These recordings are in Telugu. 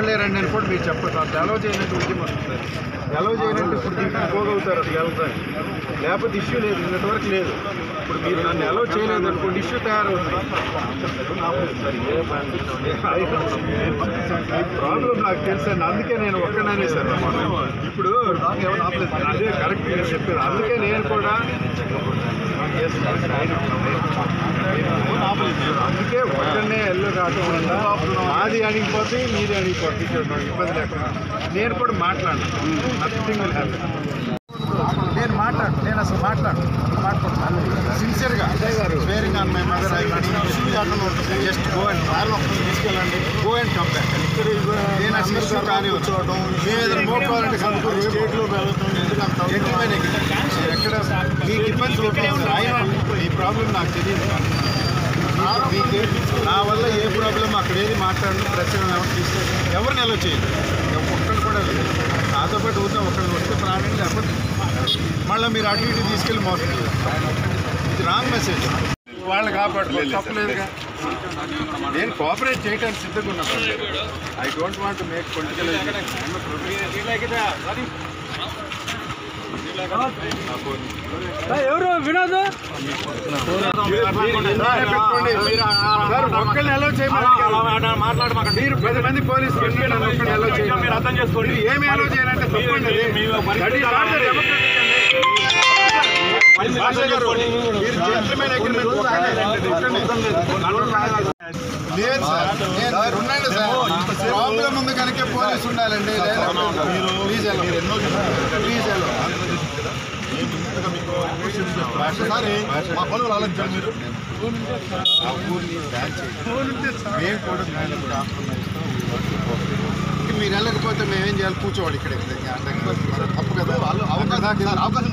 ఒక్కళ్ళే రండి అని కూడా మీరు చెప్పచ్చు. అంత అలౌ చేయనట్టు ఉద్యమం వస్తుంది. అలౌ చేయనట్టు ఇప్పుడు దీంట్లో పోగవుతారు, అది వెళ్తారు. లేకపోతే ఇష్యూ లేదు, ఇంతవరకు లేదు. ఇప్పుడు మీరు నన్ను అలౌ చేయలేదు అనుకోండి, ఇష్యూ తయారవుతుంది. ప్రాబ్లం నాకు తెలుసండి, అందుకే నేను ఒక్కడనే సార్. ఇప్పుడు అదే కరెక్ట్ నేను చెప్పాను. అందుకే నేను కూడా అందుకే ఒక్కడనే ఎల్లు కాకుండా మాది అడిగిపోతే మీది అడిగిపోతే ఇబ్బంది లేకుండా నేను కూడా మాట్లాడను. Nothing will happen. నేను అసలు మాట్లాడుతున్నాను సిన్సియర్గా. Swearing on my mother, just go and తీసుకెళ్ళండి, గో అండ్ కమ్ బ్యాక్. నేను అసలు ఇష్యూ కానీ వచ్చేవడం మేము ఏదైనా మోపాలంటే స్టేట్లో ఎక్కడ మీకు ఇబ్బంది ఈ ప్రాబ్లం నాకు తెలియదు. నా వల్ల ఏ ప్రాబ్లం అక్కడ ఏది మాట్లాడిన ప్రశ్న ఎవరు తీసుకెళ్ళి ఎవరిని ఎలా చేయదు. ఒక్కడు కూడా లేదు. నాతో పాటు అవుతాం, ఒక్కడికి వస్తే ప్రాణం, లేకపోతే మళ్ళీ మీరు అటు ఇటు తీసుకెళ్ళి మోసం. ఇది రాంగ్ మెసేజ్. వాళ్ళని కాపాడుకోవాలి, తప్పలేదుగా. నేను కోఆపరేట్ చేయడానికి సిద్ధంగా ఉన్నాను. I don't want to make political. ఎవరు వినోద్ ఒక్కరిని అలౌ చేయమని మాట్లాడమాకండి. మీరు 10 మంది పోలీసులు అలౌ చేయండి. మీరు అర్థం చేసుకోండి. ఏమి అలౌ చేయాలంటే తప్పండి. లేదు సార్, నేను ఉండండి సార్. ప్రాబ్లం ఉంది కనుక పోలీసు ఉండాలండి. ప్లీజ్ ప్లీజ్ మా పనులు ఆలోచించండి. మీరు మేము కూడా మీరు వెళ్ళకపోతే మేమేం చేయాలి? కూర్చోవాలి ఇక్కడ. తప్పు కదా. అవకాశం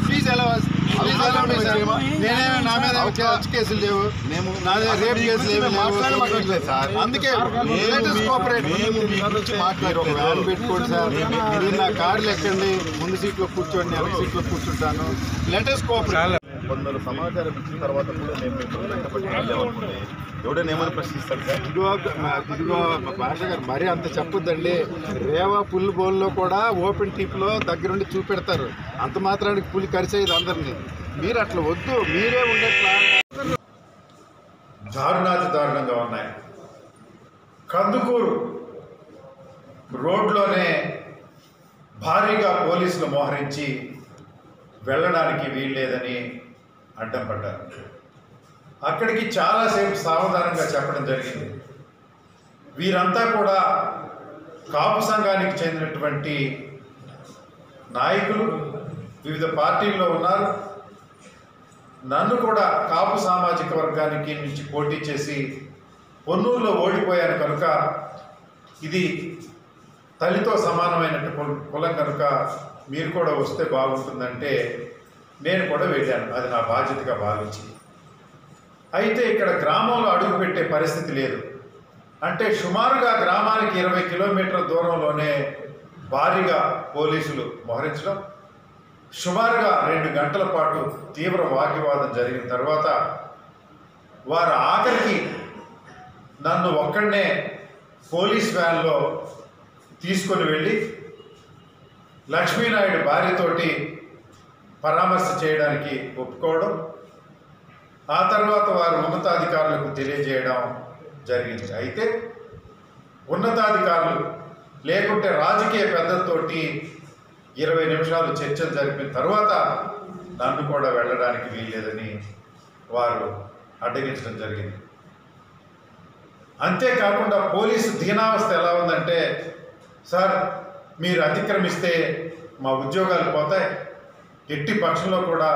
ప్లీజ్ నేనే నా మీద కేసులు లేవు, నా మీద రేప్ కేసులు ఏమి సార్. అందుకే మాట్లాడు, ఒక వ్యాన్ పెట్టుకోండి సార్. మీరు నా కార్లు ఎక్కండి, ముందు సీట్లో కూర్చోండి, వెనక సీట్లో కూర్చుంటాను. Let us cooperate. కొందరు సమాచారం ఇచ్చిన తర్వాత కూడా మేము కష్టపడి ఎవడైనా ఏమైనా ప్రశ్నిస్తాడు సార్. ఇదిగో భాష గారు మరీ అంత చెప్పొద్దండి. రేవా పుల్ బోల్లో కూడా ఓపెన్ టీప్లో దగ్గరుండి చూపెడతారు. అంత మాత్రానికి పులి కరిచేది అందరినీ. మీరు అట్లా వద్దు, మీరే ఉండేట్లా. దారుణాతి దారుణంగా ఉన్నాయి. కందుకూరు రోడ్లోనే భారీగా పోలీసులు మోహరించి వెళ్ళడానికి వీల్లేదని అడ్డం పడ్డారు. అక్కడికి చాలాసేపు సావధానంగా చెప్పడం జరిగింది. వీరంతా కూడా కాపు సంఘానికి చెందినటువంటి నాయకులు, వివిధ పార్టీల్లో ఉన్నారు. నన్ను కూడా కాపు సామాజిక వర్గానికి నుంచి పోటీ చేసి పొన్నూరులో ఓడిపోయాను కనుక ఇది తల్లితో సమానమైనటువంటి కులం కనుక మీరు కూడా వస్తే బాగుంటుందంటే నేను కూడా వెళ్ళాను. అది నా బాధ్యతగా భావించి. అయితే ఇక్కడ గ్రామంలో అడుగుపెట్టే పరిస్థితి లేదు. అంటే సుమారుగా గ్రామానికి 20 కిలోమీటర్ల దూరంలోనే భారీగా పోలీసులు మోహరించడం, సుమారుగా 2 గంటల పాటు తీవ్ర వాగ్వివాదం జరిగిన తర్వాత వారు ఆఖరికి నన్ను ఒక్కడనే పోలీస్ వ్యాన్లో తీసుకొని వెళ్ళి లక్ష్మీనాయుడు భార్యతోటి పరామర్శ చేయడానికి ఒప్పుకోవడం, ఆ తర్వాత వారు ఉన్నతాధికారులకు తెలియజేయడం జరిగింది. అయితే ఉన్నతాధికారులు లేకుంటే రాజకీయ పెద్దలతోటి 20 నిమిషాలు చర్చలు జరిపిన తర్వాత నన్ను కూడా వెళ్ళడానికి వీల్లేదని వారు అడ్డగించడం జరిగింది. అంతేకాకుండా పోలీసు దీనావస్థ ఎలా ఉందంటే, సార్ మీరు అతిక్రమిస్తే మా ఉద్యోగాలు పోతాయి, ఎట్టి పక్షంలో కూడా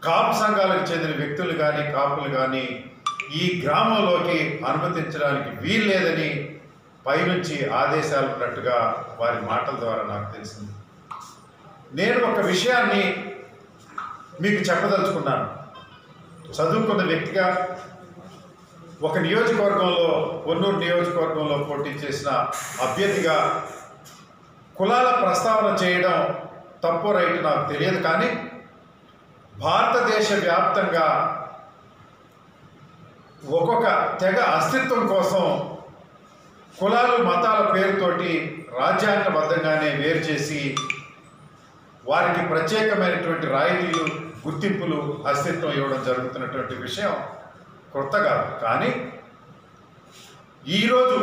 కాపు సంఘాలకు చెందిన వ్యక్తులు కానీ కాపులు కానీ ఈ గ్రామంలోకి అనుమతించడానికి వీల్లేదని పైనుంచి ఆదేశాలు ఉన్నట్టుగా వారి మాటల ద్వారా నాకు తెలిసింది. నేను ఒక విషయాన్ని మీకు చెప్పదలుచుకున్నాను. చదువుకున్న వ్యక్తిగా ఒక నియోజకవర్గంలో, పొన్నూరు నియోజకవర్గంలో పోటీ చేసిన అభ్యర్థిగా కులాల ప్రస్తావన చేయడం తప్పు రైట్ నాకు తెలియదు. కానీ భారతదేశ వ్యాప్తంగా ఒక్కొక్క తెగ అస్తిత్వం కోసం కులాలు మతాల పేరుతోటి రాజ్యాంగబద్ధంగానే వేరు చేసి వారికి ప్రత్యేకమైనటువంటి రాయితీలు గుర్తింపులు అస్తిత్వం ఇవ్వడం జరుగుతున్నటువంటి విషయం కొత్త కాదు. కానీ ఈరోజు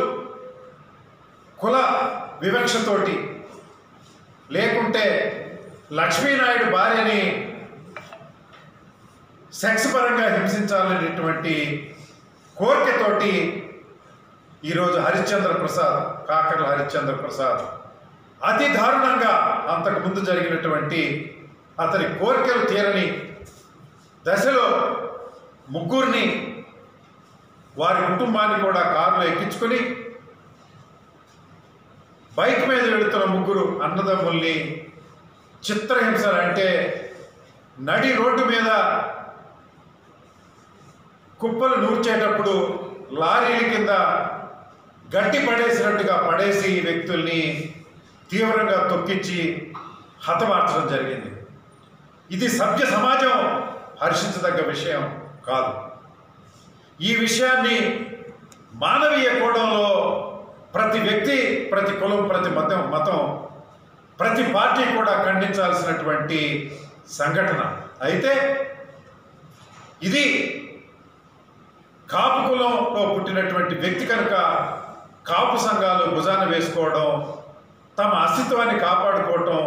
కుల వివక్షతోటి లేకుంటే లక్ష్మీనాయుడు భార్యని సెక్స్ పరంగా హింసించాలనేటువంటి కోరికతోటి ఈరోజు హరిశ్చంద్ర ప్రసాద్, కాకర్ల హరిశ్చంద్ర ప్రసాద్ అతి దారుణంగా అంతకుముందు జరిగినటువంటి అతని కోరికలు తీరని దశలో ముగ్గురిని వారి కుటుంబాన్ని కూడా కారులో ఎక్కించుకొని బైక్ మీద వెళుతున్న ముగ్గురు అన్నదమ్ముల్ని చిత్రహింసలు అంటే నడి రోడ్డు మీద కుప్పలు నూర్చేటప్పుడు లారీల కింద గట్టి పడేసినట్టుగా పడేసి ఈ వ్యక్తుల్ని తీవ్రంగా తొక్కించి హతమార్చడం జరిగింది. ఇది సభ్య సమాజం హర్షించదగ్గ విషయం కాదు. ఈ విషయాన్ని మానవీయ కోణంలో ప్రతి వ్యక్తి, ప్రతి కులం, ప్రతి మతం, ప్రతి పార్టీ కూడా ఖండించాల్సినటువంటి సంఘటన. అయితే ఇది కాపు కులంలో పుట్టినటువంటి వ్యక్తి కనుక కాపు సంఘాలు భుజాన వేసుకోవడం, తమ అస్తిత్వాన్ని కాపాడుకోవటం,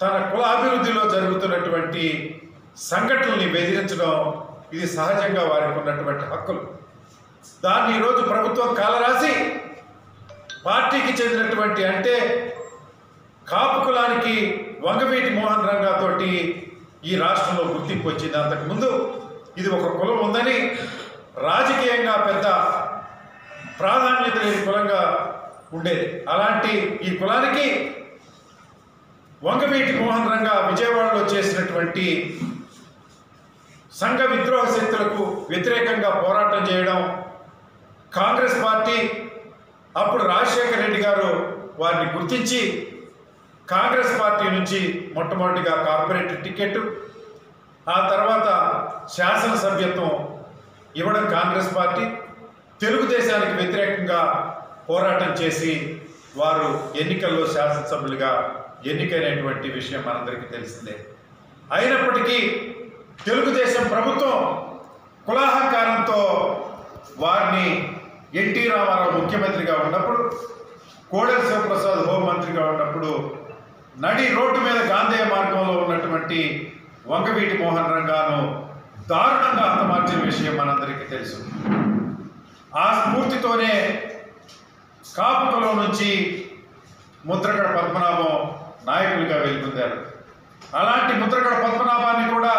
తన కులాభివృద్ధిలో జరుగుతున్నటువంటి సంఘటనల్ని బెదిరించడం ఇది సహజంగా వారికి ఉన్నటువంటి హక్కులు. దాన్ని ఈరోజు ప్రభుత్వం కాలరాసి పార్టీకి చెందినటువంటి అంటే కాపు కులానికి వంగవీటి మోహన్ రంగాతోటి ఈ రాష్ట్రంలో గుర్తింపు వచ్చింది. అంతకుముందు ఇది ఒక కులం ఉందని రాజకీయంగా పెద్ద ప్రాధాన్యత లేని కులంగా ఉండేది. అలాంటి ఈ కులానికి వంగవీటి మోహన్ రంగా విజయవాడలో చేసినటువంటి సంఘ విద్రోహ శక్తులకు వ్యతిరేకంగా పోరాటం చేయడం, కాంగ్రెస్ పార్టీ అప్పుడు రాజశేఖర రెడ్డి గారు వారిని గుర్తించి కాంగ్రెస్ పార్టీ నుంచి మొట్టమొదటిగా కార్పొరేటర్ టికెట్, ఆ తర్వాత శాసనసభ్యత్వం ఇవ్వడం కాంగ్రెస్ పార్టీ, తెలుగుదేశానికి వ్యతిరేకంగా పోరాటం చేసి వారు ఎన్నికల్లో శాసనసభ్యులుగా ఎన్నికైనటువంటి విషయం మనందరికీ తెలిసిందే. అయినప్పటికీ తెలుగుదేశం ప్రభుత్వం కులాహంకారంతో వారిని ఎన్టీ రామారావు ముఖ్యమంత్రిగా ఉన్నప్పుడు, కోడెల శివప్రసాద్ హోంమంత్రిగా ఉన్నప్పుడు నడి రోడ్డు మీద గాంధేయ మార్గంలో ఉన్నటువంటి వంగవీటి మోహన్ రంగాను దారుణంగా హతమార్చిన విషయం మనందరికీ తెలుసు. ఆ స్ఫూర్తితోనే కాపు కులం నుంచి ముద్రగడ పద్మనాభం నాయకులుగా వెలుగొందారు. అలాంటి ముద్రగడ పద్మనాభాన్ని కూడా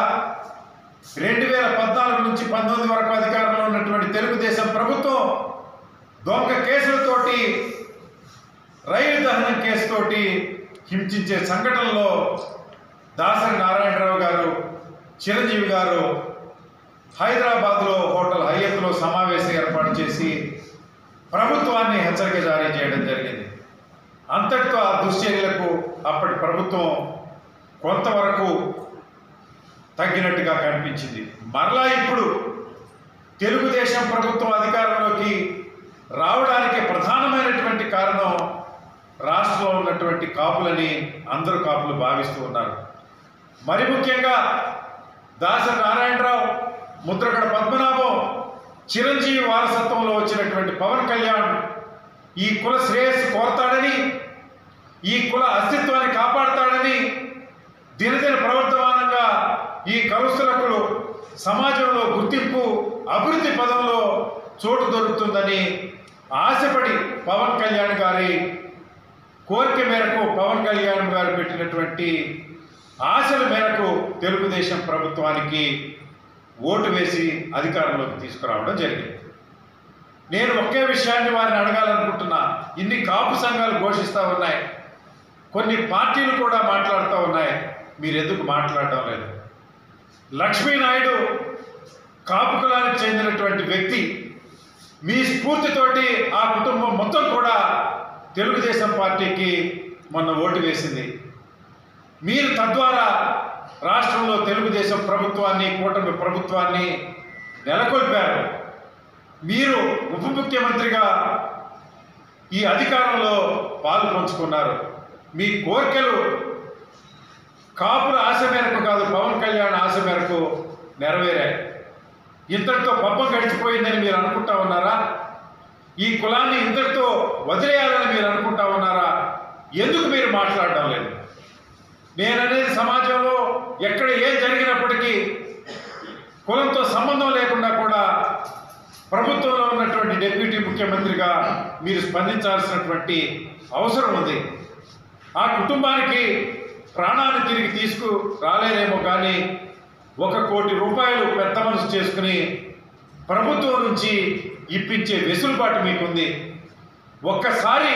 2014 నుంచి 19 వరకు అధికారంలో ఉన్నటువంటి తెలుగుదేశం ప్రభుత్వం దొంగ కేసులతోటి, రైలు దహనం కేసుతోటి హింసించే సంఘటనలో దాసరి నారాయణరావు గారు, చిరంజీవి గారు హైదరాబాద్లో హోటల్ హయ్యత్లో సమావేశం ఏర్పాటు చేసి ప్రభుత్వాన్ని హెచ్చరిక జారీ చేయడం జరిగింది. అంతటితో ఆ దుశ్చర్యలకు అప్పటి ప్రభుత్వం కొంతవరకు తగ్గినట్టుగా కనిపించింది. మరలా ఇప్పుడు తెలుగుదేశం ప్రభుత్వం అధికారంలోకి రావడానికి ప్రధానమైనటువంటి కారణం రాష్ట్రంలో ఉన్నటువంటి కాపులని అందరూ కాపులు భావిస్తూ ఉన్నారు. మరి ముఖ్యంగా దాసరి నారాయణరావు, ముద్రగడ పద్మనాభం, చిరంజీవి వారసత్వంలో వచ్చినటువంటి పవన్ కళ్యాణ్ ఈ కుల శ్రేయస్సు కోరతాడని, ఈ కుల అస్తిత్వాన్ని కాపాడతాడని, దినదిన ప్రవర్తమానంగా ఈ కలుస్తులకు సమాజంలో గుర్తింపు, అభివృద్ధి పదంలో చోటు దొరుకుతుందని ఆశపడి పవన్ కళ్యాణ్ గారి కోరిక మేరకు, పవన్ కళ్యాణ్ గారు పెట్టినటువంటి ఆశల మేరకు తెలుగుదేశం ప్రభుత్వానికి ఓటు వేసి అధికారంలోకి తీసుకురావడం జరిగింది. నేను ఒకే విషయాన్ని వారిని అడగాలనుకుంటున్నా. ఇన్ని కాపు సంఘాలు ఘోషిస్తూ ఉన్నాయి, కొన్ని పార్టీలు కూడా మాట్లాడుతూ ఉన్నాయి, మీరు ఎందుకు మాట్లాడటం లేదు? లక్ష్మీనాయుడు కాపు కులానికి చెందినటువంటి వ్యక్తి. మీ స్ఫూర్తితోటి ఆ కుటుంబం మొత్తం కూడా తెలుగుదేశం పార్టీకి మొన్న ఓటు వేసింది. మీరు తద్వారా రాష్ట్రంలో తెలుగుదేశం ప్రభుత్వాన్ని, కూటమి ప్రభుత్వాన్ని నెలకొల్పారు. మీరు ఉప ముఖ్యమంత్రిగా ఈ అధికారంలో పాలు పంచుకున్నారు. మీ కోరికలు కాపుల ఆశ మేరకు కాదు, పవన్ కళ్యాణ్ ఆశ మేరకు నెరవేరాయి. ఇంతటితో పబ్బం గడిచిపోయిందని మీరు అనుకుంటా ఉన్నారా? ఈ కులాన్ని ఇంతటితో వదిలేయాలని మీరు అనుకుంటా ఉన్నారా? ఎందుకు మీరు మాట్లాడడం లేదు? నేననేది సమాజంలో ఎక్కడ ఏం జరిగినప్పటికీ కులంతో సంబంధం లేకుండా కూడా ప్రభుత్వంలో ఉన్నటువంటి డిప్యూటీ ముఖ్యమంత్రిగా మీరు స్పందించాల్సినటువంటి అవసరం ఉంది. ఆ కుటుంబానికి ప్రాణాన్ని తిరిగి తీసుకు రాలేరేమో కానీ 1 కోటి రూపాయలు పెద్ద మనసు చేసుకుని ప్రభుత్వం నుంచి ఇప్పించే వెసులుబాటు మీకుంది. ఒక్కసారి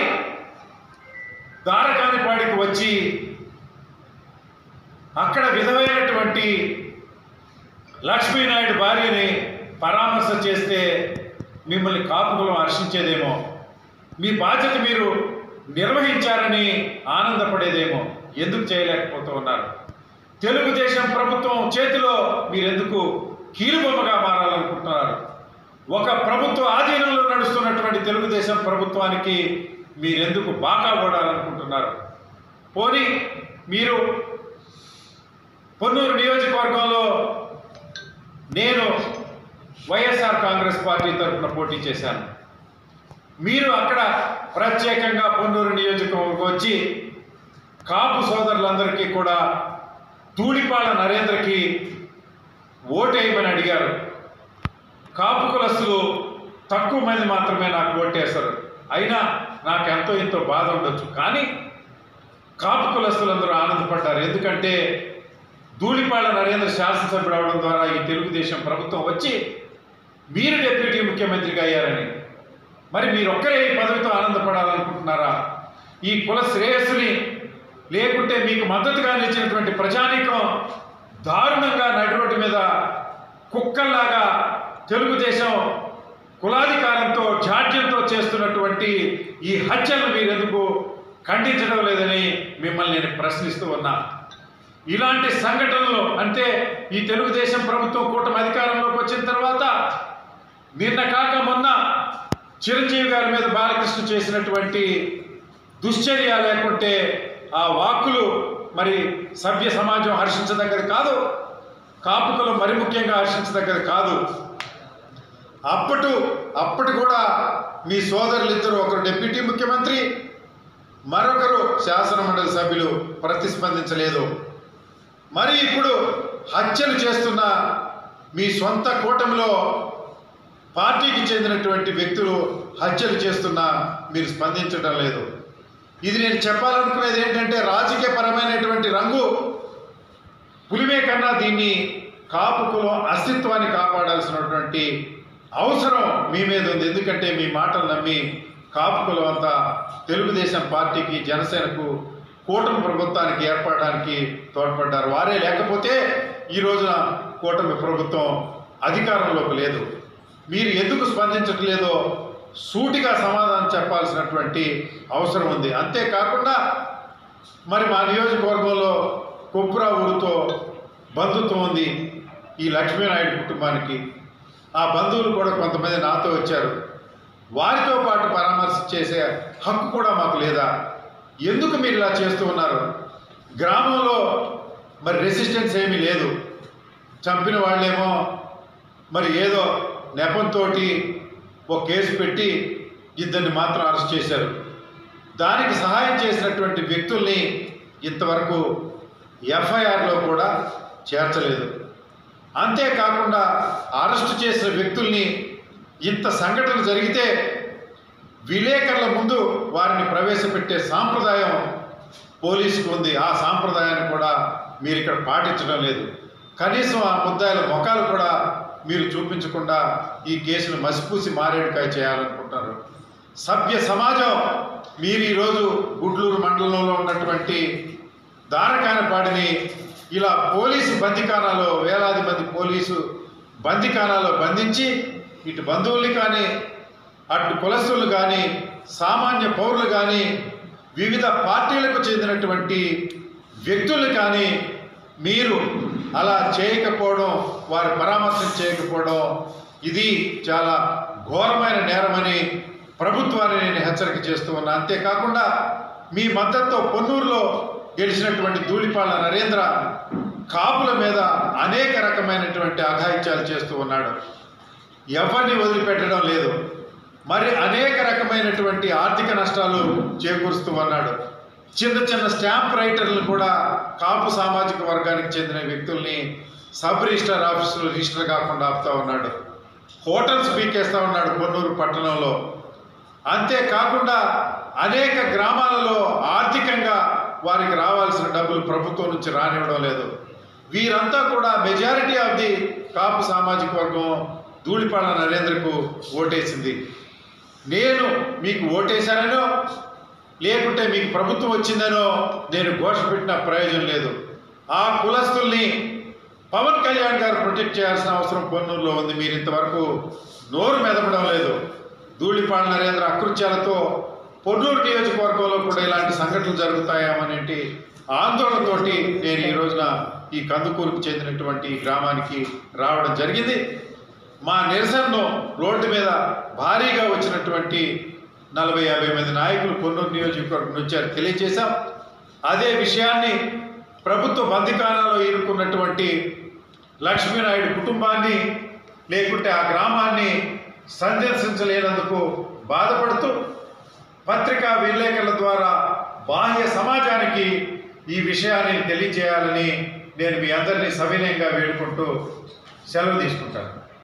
దారకానిపాడికి వచ్చి అక్కడ విధమైనటువంటి లక్ష్మీనాయుడు భార్యని పరామర్శ చేస్తే మిమ్మల్ని కాపుకులం హర్షించేదేమో, మీ బాధ్యత మీరు నిర్వహించారని ఆనందపడేదేమో. ఎందుకు చేయలేకపోతూ ఉన్నారు? తెలుగుదేశం ప్రభుత్వం చేతిలో మీరెందుకు కీలుబొమ్మగా మారాలనుకుంటున్నారు? ఒక ప్రభుత్వ ఆధీనంలో నడుస్తున్నటువంటి తెలుగుదేశం ప్రభుత్వానికి మీరెందుకు బాగా ఓడాలనుకుంటున్నారు? పోనీ మీరు పొన్నూరు నియోజకవర్గంలో నేను వైఎస్ఆర్ కాంగ్రెస్ పార్టీ తరఫున పోటీ చేశాను. మీరు అక్కడ ప్రత్యేకంగా పొన్నూరు నియోజకవర్గం వచ్చి కాపు సోదరులందరికీ కూడా ధూళిపాళ నరేంద్రకి ఓటేయమని అడిగారు. కాపు కులస్తులు తక్కువ మంది మాత్రమే నాకు ఓటేస్తారు. అయినా నాకు ఎంతో ఎంతో బాధ ఉండొచ్చు, కానీ కాపు కులస్తులందరూ ఆనందపడ్డారు. ఎందుకంటే ధూళిపాళ నరేంద్ర శాసనసభ్యుడు అవడం ద్వారా ఈ తెలుగుదేశం ప్రభుత్వం వచ్చి మీరు డిప్యూటీ ముఖ్యమంత్రిగా అయ్యారని. మరి మీరొక్కరే ఈ పదవితో ఆనందపడాలనుకుంటున్నారా? ఈ కుల శ్రేయస్సుని లేకుంటే మీకు మద్దతుగా నిలిచినటువంటి ప్రజానీకం దారుణంగా నడి రోడ్డు మీద కుక్కల్లాగా తెలుగుదేశం కులాధికారంతో జాడ్యంతో చేస్తున్నటువంటి ఈ హత్యలను మీరెందుకు ఖండించడం లేదని మిమ్మల్ని నేను ప్రశ్నిస్తూ ఉన్నా. ఇలాంటి సంఘటనలు అంటే ఈ తెలుగుదేశం ప్రభుత్వం కూటమి అధికారంలోకి వచ్చిన తర్వాత నిన్న కాక మొన్న చిరంజీవి గారి మీద బాలకృష్ణ చేసినటువంటి దుశ్చర్య లేకుంటే ఆ వాక్కులు మరి సభ్య సమాజం హర్షించదగ్గది కాదు, కాపుకులు మరి ముఖ్యంగా హర్షించదగ్గది కాదు. అప్పటి కూడా మీ సోదరులిద్దరూ, ఒకరు డిప్యూటీ ముఖ్యమంత్రి, మరొకరు శాసనమండలి సభ్యులు ప్రతిస్పందించలేదు. మరి ఇప్పుడు హత్యలు చేస్తున్న మీ సొంత కూటమిలో పార్టీకి చెందినటువంటి వ్యక్తులు హత్యలు చేస్తున్నా మీరు స్పందించడం లేదు. ఇది నేను చెప్పాలనుకునేది ఏంటంటే రాజకీయపరమైనటువంటి రంగు పులిమే కన్నా దీన్ని కాపుకులం అస్తిత్వాన్ని కాపాడాల్సినటువంటి అవసరం మీ మీద ఉంది. ఎందుకంటే మీ మాటలు నమ్మి కాపుకులం అంతా తెలుగుదేశం పార్టీకి, జనసేనకు, కూటమి ప్రభుత్వానికి ఏర్పడడానికి తోడ్పడ్డారు. వారే లేకపోతే ఈ రోజున కూటమి ప్రభుత్వం అధికారంలోకి లేదు. మీరు ఎందుకు స్పందించట్లేదో సూటిగా సమాధానం చెప్పాల్సినటువంటి అవసరం ఉంది. అంతేకాకుండా మరి మా నియోజకవర్గంలో కొప్పురా ఊరితో బంధుత్వం ఉంది ఈ లక్ష్మీనాయుడు కుటుంబానికి. ఆ బంధువులు కూడా కొంతమంది నాతో వచ్చారు. వారితో పాటు పరామర్శ చేసే హక్కు కూడా మాకు లేదా? ఎందుకు మీరు ఇలా చేస్తూ ఉన్నారు? గ్రామంలో మరి రెసిస్టెన్స్ ఏమీ లేదు. చంపిన వాళ్ళేమో మరి ఏదో నెపంతో ఒక కేసు పెట్టి ఇద్దరిని మాత్రం అరెస్ట్ చేశారు. దానికి సహాయం చేసినటువంటి వ్యక్తుల్ని ఇంతవరకు ఎఫ్ఐఆర్లో కూడా చేర్చలేదు. అంతేకాకుండా అరెస్టు చేసిన వ్యక్తుల్ని ఇంత సంఘటన జరిగితే విలేకరుల ముందు వారిని ప్రవేశపెట్టే సాంప్రదాయం పోలీసుకు ఉంది. ఆ సాంప్రదాయాన్ని కూడా మీరు ఇక్కడ పాటించడం లేదు. కనీసం ఆ ముద్దాయిల ముఖాలు కూడా మీరు చూపించకుండా ఈ కేసును మసిపూసి మారేడుకాయ చేయాలనుకుంటారు. సభ్య సమాజం మీరు ఈరోజు గుడ్లూరు మండలంలో ఉన్నటువంటి దారకానపాడిని ఇలా పోలీసు బందికానాలో వేలాది మంది పోలీసు బందికానాలో బంధించి ఇటు బంధువుల్ని కానీ, అటు కులస్తులు కానీ, సామాన్య పౌరులు కానీ, వివిధ పార్టీలకు చెందినటువంటి వ్యక్తులు కానీ మీరు అలా చేయకపోవడం, వారి పరామర్శం చేయకపోవడం ఇది చాలా ఘోరమైన నేరమని ప్రభుత్వాన్ని నేను హెచ్చరిక చేస్తూ ఉన్నా. అంతేకాకుండా మీ మద్దతుతో పొన్నూరులో గెలిచినటువంటి ధూళిపాళ్ల నరేంద్ర కాపుల మీద అనేక రకమైనటువంటి అఘాయిత్యాలు చేస్తూ ఉన్నాడు. ఎవరిని వదిలిపెట్టడం లేదు. మరి అనేక రకమైనటువంటి ఆర్థిక నష్టాలు చేకూరుస్తూ ఉన్నాడు. చిన్న చిన్న స్టాంప్ రైటర్లు కూడా కాపు సామాజిక వర్గానికి చెందిన వ్యక్తుల్ని సబ్ రిజిస్టర్ ఆఫీసులో రిజిస్టర్ కాకుండా ఆపుతా ఉన్నాడు. హోటల్స్ పీకేస్తూ ఉన్నాడు పొన్నూరు పట్టణంలో. అంతేకాకుండా అనేక గ్రామాలలో ఆర్థికంగా వారికి రావాల్సిన డబ్బులు ప్రభుత్వం నుంచి రానివ్వడం లేదు. వీరంతా కూడా మెజారిటీ ఆఫ్ ది కాపు సామాజిక వర్గం ధూళిపాళ్ల నరేంద్రకు ఓటేసింది. నేను మీకు ఓటేశానో లేకుంటే మీకు ప్రభుత్వం వచ్చిందనో నేను ఘోష పెట్టిన ప్రయోజనం లేదు. ఆ కులస్తుల్ని పవన్ కళ్యాణ్ గారు ప్రొటెక్ట్ చేయాల్సిన అవసరం పొన్నూరులో ఉంది. మీరు ఇంతవరకు నోరు మెదపడం లేదు. ధూళిపాళ్ల నరేంద్ర అకృత్యాలతో పొన్నూరు నియోజకవర్గంలో కూడా ఇలాంటి సంఘటనలు జరుగుతాయేమనేటి ఆందోళనతోటి నేను ఈ రోజున ఈ కందుకూరుకు చెందినటువంటి గ్రామానికి రావడం జరిగింది. మా నిరసనను రోడ్డు మీద భారీగా వచ్చినటువంటి 40-50 మంది నాయకులు పొన్నూరు నియోజకవర్గం నుంచి తెలియజేశాం. అదే విషయాన్ని ప్రభుత్వ బందికానాలో ఇరుక్కున్నటువంటి లక్ష్మీనాయుడు కుటుంబాన్ని లేకుంటే ఆ గ్రామాన్ని సందర్శించలేనందుకు బాధపడుతూ పత్రికా విలేకరుల ద్వారా బాహ్య సమాజానికి ఈ విషయాన్ని తెలియజేయాలని నేను మీ అందరినీ సవినయంగా వేడుకుంటూ సెలవు తీసుకుంటాను.